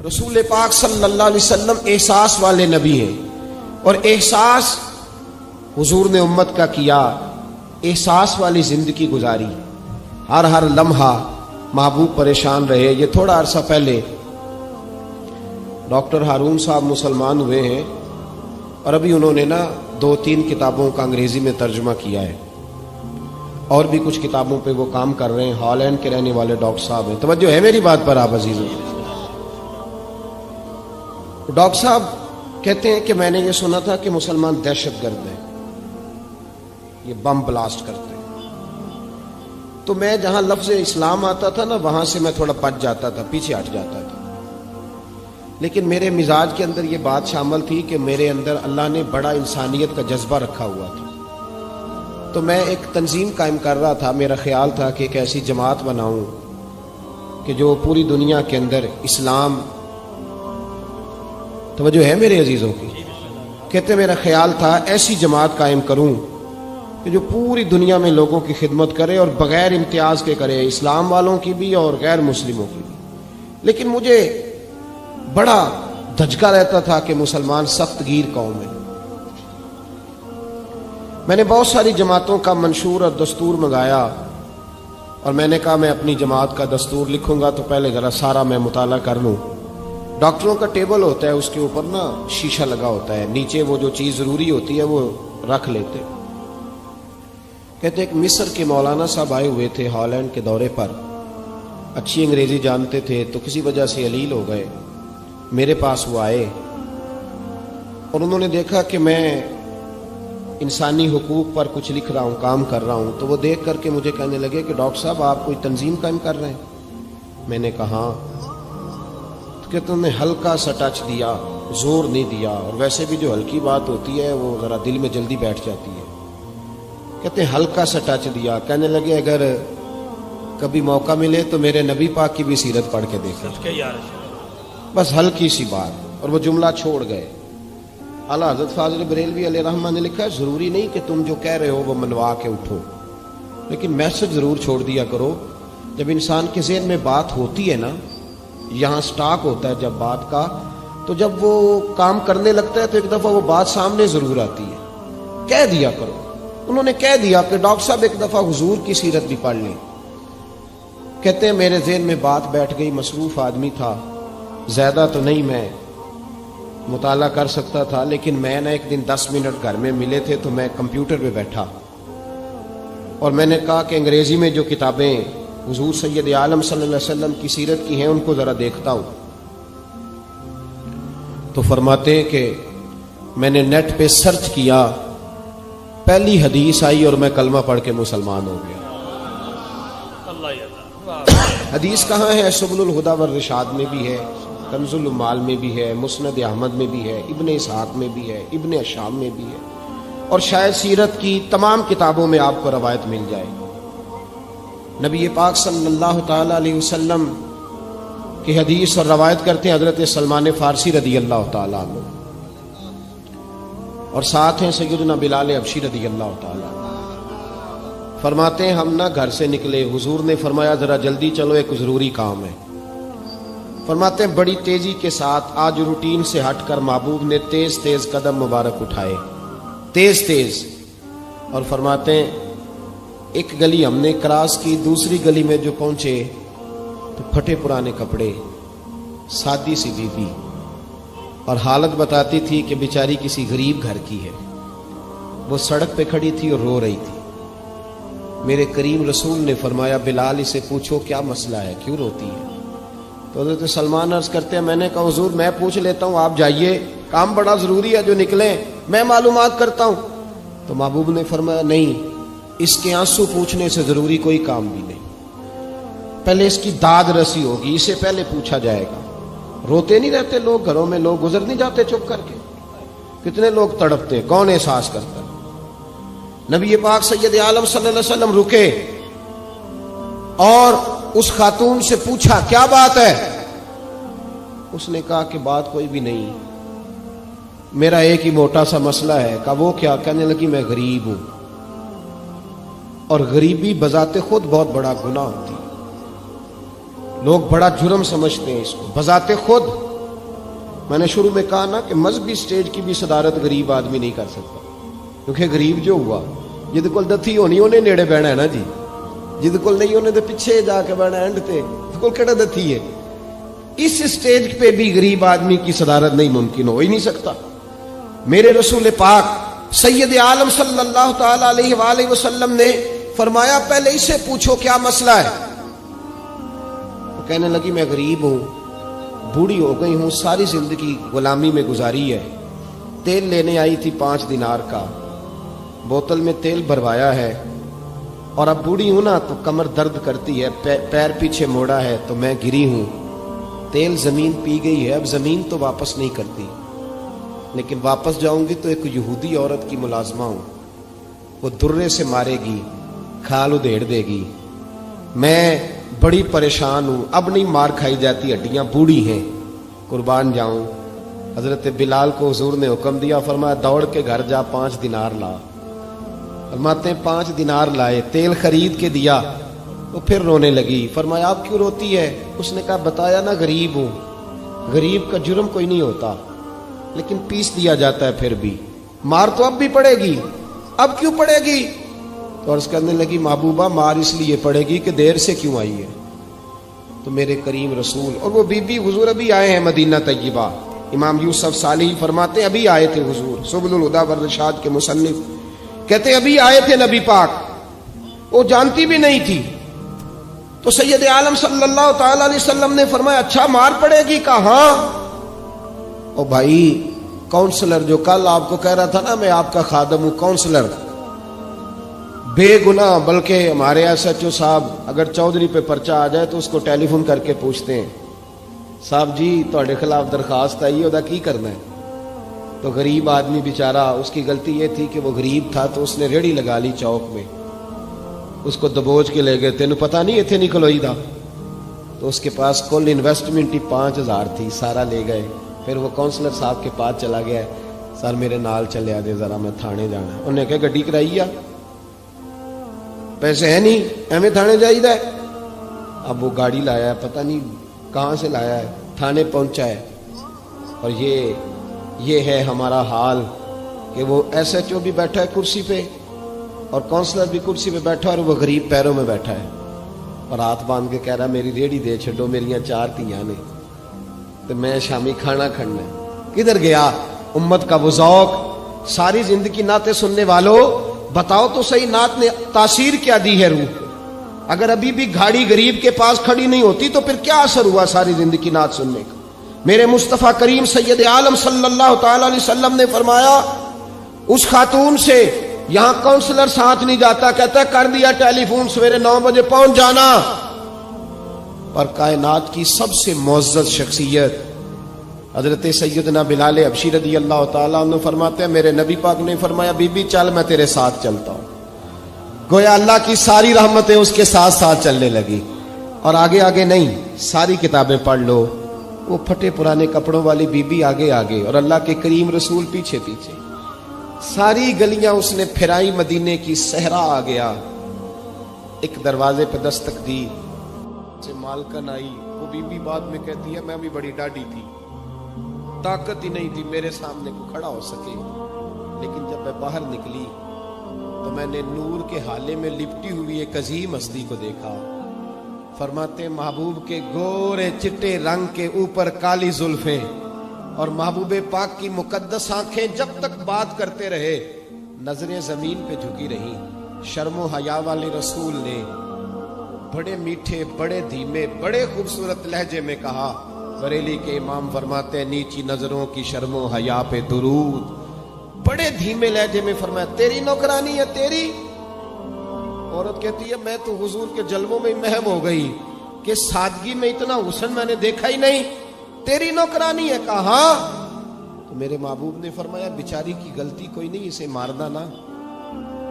رسول پاک صلی اللہ علیہ وسلم احساس والے نبی ہیں، اور احساس حضور نے امت کا کیا، احساس والی زندگی گزاری، ہر لمحہ محبوب پریشان رہے۔ یہ تھوڑا عرصہ پہلے ڈاکٹر ہارون صاحب مسلمان ہوئے ہیں، اور ابھی انہوں نے 2-3 کتابوں کا انگریزی میں ترجمہ کیا ہے، اور بھی کچھ کتابوں پہ وہ کام کر رہے ہیں۔ ہالینڈ کے رہنے والے ڈاکٹر صاحب ہیں۔ توجہ ہے میری بات پر آپ عزیزوں؟ ڈاکٹر صاحب کہتے ہیں کہ میں نے یہ سنا تھا کہ مسلمان دہشت گرد ہیں، یہ بم بلاسٹ کرتے ہیں۔ تو میں جہاں لفظ اسلام آتا تھا وہاں سے میں تھوڑا بچ جاتا تھا، پیچھے ہٹ جاتا تھا، لیکن میرے مزاج کے اندر یہ بات شامل تھی کہ میرے اندر اللہ نے بڑا انسانیت کا جذبہ رکھا ہوا تھا۔ تو میں ایک تنظیم قائم کر رہا تھا، میرا خیال تھا کہ ایک ایسی جماعت بناؤں کہ جو پوری دنیا کے اندر اسلام، توجہ ہے میرے عزیزوں کی، کہتے میرا خیال تھا ایسی جماعت قائم کروں کہ جو پوری دنیا میں لوگوں کی خدمت کرے اور بغیر امتیاز کے کرے، اسلام والوں کی بھی اور غیر مسلموں کی بھی۔ لیکن مجھے بڑا دھچکا رہتا تھا کہ مسلمان سخت گیر قوم ہے۔ میں نے بہت ساری جماعتوں کا منشور اور دستور منگایا، اور میں نے کہا میں اپنی جماعت کا دستور لکھوں گا تو پہلے ذرا سارا میں مطالعہ کر لوں۔ ڈاکٹروں کا ٹیبل ہوتا ہے، اس کے اوپر شیشہ لگا ہوتا ہے، نیچے وہ جو چیز ضروری ہوتی ہے وہ رکھ لیتے۔ کہتے ایک مصر کے مولانا صاحب آئے ہوئے تھے ہالینڈ کے دورے پر، اچھی انگریزی جانتے تھے، تو کسی وجہ سے علیل ہو گئے۔ میرے پاس وہ آئے اور انہوں نے دیکھا کہ میں انسانی حقوق پر کچھ لکھ رہا ہوں، کام کر رہا ہوں، تو وہ دیکھ کر کے مجھے کہنے لگے کہ ڈاکٹر صاحب آپ کوئی تنظیم قائم کر رہے ہیں؟ میں نے کہا ہاں۔ تو کہتے انہوں نے ہلکا سا ٹچ دیا، زور نہیں دیا، اور ویسے بھی جو ہلکی بات ہوتی ہے وہ ذرا دل میں جلدی بیٹھ جاتی ہے۔ کہتے ہیں ہلکا سا ٹچ دیا، کہنے لگے اگر کبھی موقع ملے تو میرے نبی پاک کی بھی سیرت پڑھ کے دیکھیں، بس ہلکی سی بات، اور وہ جملہ چھوڑ گئے۔ اعلیٰ حضرت فاضل بریلوی علیہ رحمہ نے لکھا ہے ضروری نہیں کہ تم جو کہہ رہے ہو وہ منوا کے اٹھو، لیکن میسج ضرور چھوڑ دیا کرو۔ جب انسان کے ذہن میں بات ہوتی ہے یہاں سٹاک ہوتا ہے جب بات کا، تو جب وہ کام کرنے لگتا ہے تو ایک دفعہ وہ بات سامنے ضرور آتی ہے، کہہ دیا کرو۔ انہوں نے کہہ دیا کہ ڈاکٹر صاحب ایک دفعہ حضور کی سیرت بھی پڑھ لیں۔ کہتے ہیں میرے ذہن میں بات بیٹھ گئی، مصروف آدمی تھا، زیادہ تو نہیں میں مطالعہ کر سکتا تھا، لیکن میں ایک دن 10 منٹ گھر میں ملے تھے تو میں کمپیوٹر پہ بیٹھا، اور میں نے کہا کہ انگریزی میں جو کتابیں حضور سید عالم صلی اللہ علیہ وسلم کی سیرت کی ہیں ان کو ذرا دیکھتا ہوں۔ تو فرماتے ہیں کہ میں نے نیٹ پہ سرچ کیا، پہلی حدیث آئی اور میں کلمہ پڑھ کے مسلمان ہو گیا۔ حدیث کہاں ہے؟ سبل الہدی والرشاد میں بھی ہے، کنز المال میں بھی ہے، مسند احمد میں بھی ہے، ابن اسحاق میں بھی ہے، ابن اشام میں بھی ہے، اور شاید سیرت کی تمام کتابوں میں آپ کو روایت مل جائے۔ نبی پاک صلی اللہ تعالی علیہ وسلم کی حدیث اور روایت کرتے ہیں حضرت سلمان فارسی رضی اللہ تعالی عنہ، اور ساتھ ہیں سیدنا بلال حبشی رضی اللہ تعالی عنہ۔ فرماتے ہیں ہم گھر سے نکلے، حضور نے فرمایا ذرا جلدی چلو ایک ضروری کام ہے۔ فرماتے ہیں بڑی تیزی کے ساتھ آج روٹین سے ہٹ کر محبوب نے تیز تیز قدم مبارک اٹھائے، تیز تیز، اور فرماتے ہیں ایک گلی ہم نے کراس کی، دوسری گلی میں جو پہنچے تو پھٹے پرانے کپڑے، سادی سی بیوی، اور حالت بتاتی تھی کہ بیچاری کسی غریب گھر کی ہے۔ وہ سڑک پہ کھڑی تھی اور رو رہی تھی۔ میرے کریم رسول نے فرمایا بلال اسے پوچھو کیا مسئلہ ہے، کیوں روتی ہے؟ تو حضرت سلمان عرض کرتے ہیں میں نے کہا حضور میں پوچھ لیتا ہوں، آپ جائیے، کام بڑا ضروری ہے جو نکلیں، میں معلومات کرتا ہوں۔ تو محبوب نے فرمایا نہیں، اس کے آنسو پوچھنے سے ضروری کوئی کام بھی نہیں، پہلے اس کی داد رسی ہوگی، اسے پہلے پوچھا جائے گا۔ روتے نہیں رہتے لوگ گھروں میں، لوگ گزر نہیں جاتے چپ کر کے؟ کتنے لوگ تڑپتے، کون احساس کرتا؟ نبی پاک سید عالم صلی اللہ علیہ وسلم رکے اور اس خاتون سے پوچھا کیا بات ہے؟ اس نے کہا کہ بات کوئی بھی نہیں، میرا ایک ہی موٹا سا مسئلہ ہے۔ کہا وہ کیا؟ کہنے لگی میں غریب ہوں، اور غریبی بذات خود بہت بڑا گناہ ہوتی ہے، لوگ بڑا جرم سمجھتے ہیں اس کو، بذات خود میں نے شروع میں کہا نا کہ مذہبی سٹیج کی بھی صدارت غریب آدمی نہیں کر سکتا، کیونکہ غریب جو ہوا جد کول دتھی ہونی انہیں نیڑے بہنا ہے نا جی، جد کول نہیں انہیں تو پیچھے جا کے بہنا اینڈ تے کول کیڑا دتھی ہے۔ اس سٹیج پہ بھی غریب آدمی کی صدارت نہیں ممکن ہو ہی نہیں سکتا۔ میرے رسول پاک سید عالم صلی اللہ تعالی علیہ وآلہ وسلم نے فرمایا پہلے اسے پوچھو کیا مسئلہ ہے۔ وہ کہنے لگی میں غریب ہوں، بوڑھی ہو گئی ہوں، ساری زندگی غلامی میں گزاری ہے، تیل لینے آئی تھی 5 دینار کا، بوتل میں تیل بھروایا ہے، اور اب بوڑھی ہوں نا تو کمر درد کرتی ہے، پیر پیچھے موڑا ہے تو میں گری ہوں، تیل زمین پی گئی ہے، اب زمین تو واپس نہیں کرتی، لیکن واپس جاؤں گی تو ایک یہودی عورت کی ملازمہ ہوں، وہ درے سے مارے گی، کھال ادھیڑ دے گی، میں بڑی پریشان ہوں، اب نہیں مار کھائی جاتی، ہڈیاں بوڑھی ہیں، قربان جاؤں۔ حضرت بلال کو حضور نے حکم دیا، فرمایا دوڑ کے گھر جا 5 دینار لا۔ فرماتے ہیں 5 دینار لائے، تیل خرید کے دیا، وہ پھر رونے لگی۔ فرمایا آپ کیوں روتی ہے؟ اس نے کہا بتایا نا غریب ہوں، غریب کا جرم کوئی نہیں ہوتا لیکن پیس دیا جاتا ہے، پھر بھی مار تو اب بھی پڑے گی، اب کیوں پڑے گی؟ تو عرض کرنے لگی محبوبہ مار اس لیے پڑے گی کہ دیر سے کیوں آئی ہے۔ تو میرے کریم رسول اور وہ بی بی حضور ابھی آئے ہیں مدینہ طیبہ، امام یوسف صالحی فرماتے ہیں ابھی آئے تھے حضور، سبل الہدی والرشاد کے مصنف کہتے ہیں ابھی آئے تھے نبی پاک، وہ جانتی بھی نہیں تھی۔ تو سید عالم صلی اللہ تعالی علیہ وسلم نے فرمایا اچھا مار پڑے گی؟ کہا ہاں۔ او بھائی کونسلر جو کل آپ کو کہہ رہا تھا نا میں آپ کا خادم ہوں، کونسلر بے گناہ، بلکہ ہمارے SHO صاحب اگر چودھری پہ پرچہ آ جائے تو اس کو ٹیلی فون کر کے پوچھتے ہیں صاحب جی تہاڈے خلاف درخواست آئی ہے، کی کرنا ہے؟ تو غریب آدمی بیچارہ، اس کی غلطی یہ تھی کہ وہ غریب تھا تو اس نے ریڑھی لگا لی چوک میں، اس کو دبوچ کے لے گئے، تینوں پتہ نہیں ایتھے نہیں کھلوئی دا، تو اس کے پاس کل انویسٹمنٹ ہی 5000 تھی، سارا لے گئے۔ پھر وہ کونسلر صاحب کے پاس چلا گیا، سر میرے نال چلے آ دے ذرا میں تھانے جانا ہے۔ انہوں نے کہا گڈی کرائی آ، پیسے ہیں نہیں ایویں تھانے جائی دا ہے۔ اب وہ گاڑی لایا ہے، پتہ نہیں کہاں سے لایا ہے، تھانے پہنچا ہے، اور یہ ہے ہمارا حال کہ وہ SHO بھی بیٹھا ہے کرسی پہ اور کونسلر بھی کرسی پہ بیٹھا ہے، اور وہ غریب پیروں میں بیٹھا ہے اور ہاتھ باندھ کے کہہ رہا میری ریڑھی دے چھڈو، میریاں 4 تیاں نے تو میں شامی کھانا کھڑنا ہے۔ کدھر گیا امت کا وہ ذوق؟ ساری زندگی نعتیں سننے والوں بتاؤ تو صحیح نعت نے تاثیر کیا دی ہے روح کو؟ اگر ابھی بھی گھاڑی غریب کے پاس کھڑی نہیں ہوتی تو پھر کیا اثر ہوا ساری زندگی نعت سننے کا؟ میرے مصطفیٰ کریم سید عالم صلی اللہ تعالی علیہ وسلم نے فرمایا اس خاتون سے یہاں کونسلر ساتھ نہیں جاتا، کہتا ہے کر دیا ٹیلی فون، سویرے 9 بجے پہنچ جانا۔ پر کائنات کی سب سے معزز شخصیت حضرت سیدنا بلال حبشی رضی اللہ تعالیٰ عنہ فرماتے ہیں میرے نبی پاک نے فرمایا بی بی چل میں تیرے ساتھ چلتا ہوں، گویا اللہ کی ساری رحمتیں اس کے ساتھ ساتھ چلنے لگی۔ اور آگے آگے نہیں، ساری کتابیں پڑھ لو، وہ پھٹے پرانے کپڑوں والی بی بی آگے آگے اور اللہ کے کریم رسول پیچھے پیچھے، ساری گلیاں اس نے پھرائی، مدینے کی صحرا آ گیا، ایک دروازے پہ دستک دی، سے مالکن آئی، وہ بی بی بعد میں کہتی ہے میں بھی بڑی ڈاڈی تھی، طاقت ہی نہیں تھی میرے سامنے کو کھڑا ہو سکے، لیکن جب میں باہر نکلی تو میں نے نور کے حالے میں لپٹی ہوئی ایک عظیم ہستی کو دیکھا۔ فرماتے محبوب کے گورے چٹے رنگ کے اوپر کالی زلفیں اور محبوب پاک کی مقدس آنکھیں جب تک بات کرتے رہے نظریں زمین پہ جھکی رہی۔ شرم و حیا والے رسول نے بڑے میٹھے، بڑے دھیمے، بڑے خوبصورت لہجے میں کہا، بریلی کے امام فرماتے ہیں نیچی نظروں کی شرم و حیا پہ درود، بڑے دھیمے لہجے میں فرمایا تیری نوکرانی ہے تیری؟ عورت کہتی ہے میں تو حضور کے جلووں میں محم ہو گئی کہ سادگی میں اتنا حسن میں نے دیکھا ہی نہیں، تیری نوکرانی ہے؟ کہا تو میرے محبوب نے فرمایا بیچاری کی غلطی کوئی نہیں، اسے مارنا نا،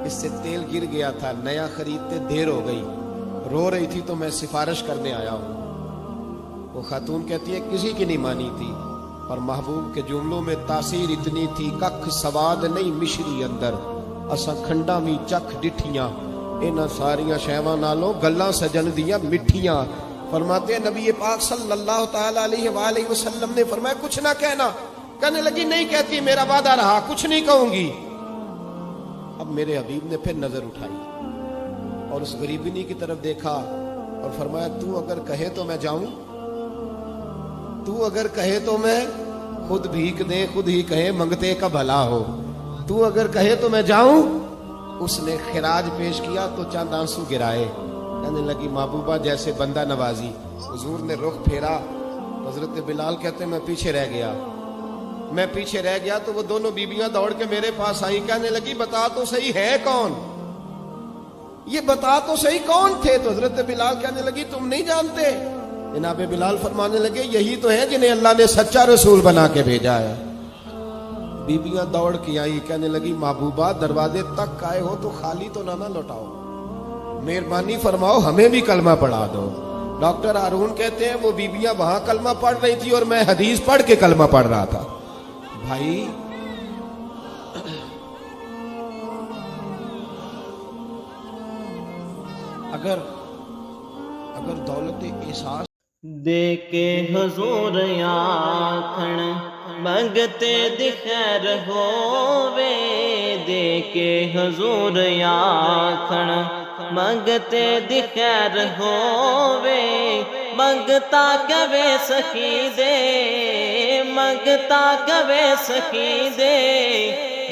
اس سے تیل گر گیا تھا، نیا خریدتے دیر ہو گئی، رو رہی تھی تو میں سفارش کرنے آیا ہوں۔ وہ خاتون کہتی ہے کسی کی نہیں مانی تھی، اور محبوب کے جملوں میں تاثیر اتنی تھی ککھ سواد نہیں مشری اندر، اساں کھنڈا بھی چکھ ڈٹھیاں، انہاں ساریاں شیواں نالوں گلاں سجن دیاں مٹھیاں، فرماتے ہیں نبی پاک صلی اللہ تعالی علیہ وآلہ وسلم نے فرمایا کچھ نہ کہنا. کہنے لگی نہیں کہتی، میرا وعدہ رہا، کچھ نہیں کہوں گی. اب میرے حبیب نے پھر نظر اٹھائی اور اس غریبنی کی طرف دیکھا اور فرمایا تو اگر کہے تو میں جاؤں، تو اگر کہے تو میں خود بھیک دے، خود ہی کہے منگتے کا بھلا ہو، تو اگر کہے تو میں جاؤں. اس نے خراج پیش کیا تو چند آنسو گرائے. کہنے لگی محبوبہ جیسے بندہ نوازی. حضور نے رخ پھیرا. حضرت بلال کہتے ہیں میں پیچھے رہ گیا. میں پیچھے رہ گیا تو وہ دونوں بیویاں دوڑ کے میرے پاس آئی. کہنے لگی بتا تو صحیح ہے کون، یہ بتا تو صحیح کون تھے. تو حضرت بلال کہنے لگی تم نہیں جانتے. جناب بلال فرمانے لگے یہی تو ہے جنہیں اللہ نے سچا رسول بنا کے بھیجا ہے. بیویاں دوڑ کے آئی. کہنے لگی محبوبہ دروازے تک آئے ہو تو خالی تو نہ لوٹاؤ، مہربانی فرماؤ ہمیں بھی کلمہ پڑھا دو. ڈاکٹر ہارون کہتے ہیں وہ بیویاں وہاں کلمہ پڑھ رہی تھی اور میں حدیث پڑھ کے کلمہ پڑھ رہا تھا. بھائی اگر دولت احساس دے کے حضور آکھن منگتے دی خیر ہووے، دے کے حضور آکھن منگتے دی خیر ہووے، منگتا کبے سخی دے، منگتا کبے سخی دے،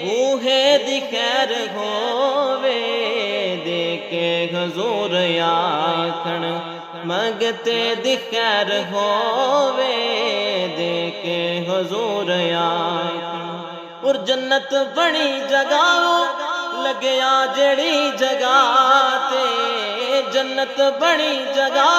بوہے دی خیر ہووے، دے کے حضور آکھن منگتے دی خیر ہووے، دے کے حضور آکھن. اور جنت بڑی جگہ لگیا جڑی جگہ تے، جنت بڑی جگہ